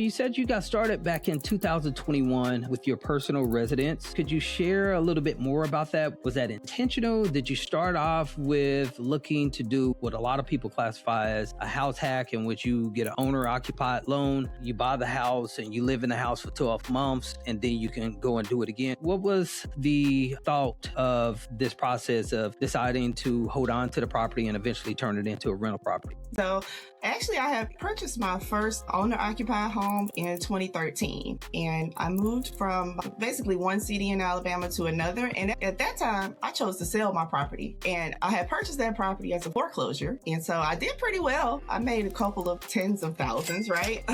You said you got started back in 2021 with your personal residence. Could you share a little bit more about that? Was that intentional? Did you start off with looking to do what a lot of people classify as a house hack, in which you get an owner-occupied loan, you buy the house and you live in the house for 12 months, and then you can go and do it again? What was the thought of this process of deciding to hold on to the property and eventually turn it into a rental property? So actually, I had purchased my first owner-occupied home in 2013, and I moved from basically one city in Alabama to another. And at that time, I chose to sell my property, and I had purchased that property as a foreclosure. And so I did pretty well. I made a couple of tens of thousands, right?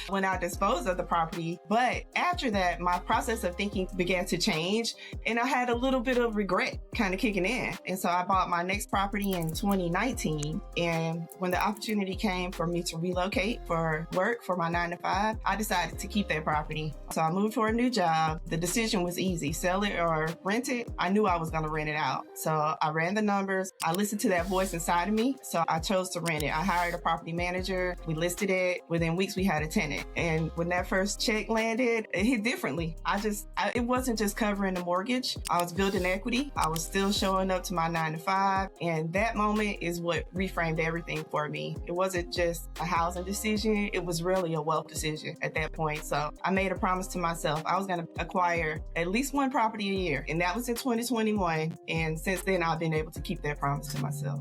When I disposed of the property. But after that, my process of thinking began to change, and I had a little bit of regret kind of kicking in. And so I bought my next property in 2019. And when the opportunity came for me to relocate for work for my 9-to-5, I decided to keep that property. So I moved for a new job. The decision was easy: sell it or rent it. I knew I was going to rent it out. So I ran the numbers. I listened to that voice inside of me. So I chose to rent it. I hired a property manager. We listed it. Within weeks, we had a tenant. And when that first check landed, it hit differently. It wasn't just covering the mortgage. I was building equity. I was still showing up to my 9-to-5. And that moment is what reframed everything for me. It wasn't just a housing decision. It was really a wealth decision at that point. So I made a promise to myself. I was going to acquire at least one property a year. And that was in 2021. And since then, I've been able to keep that promise to myself.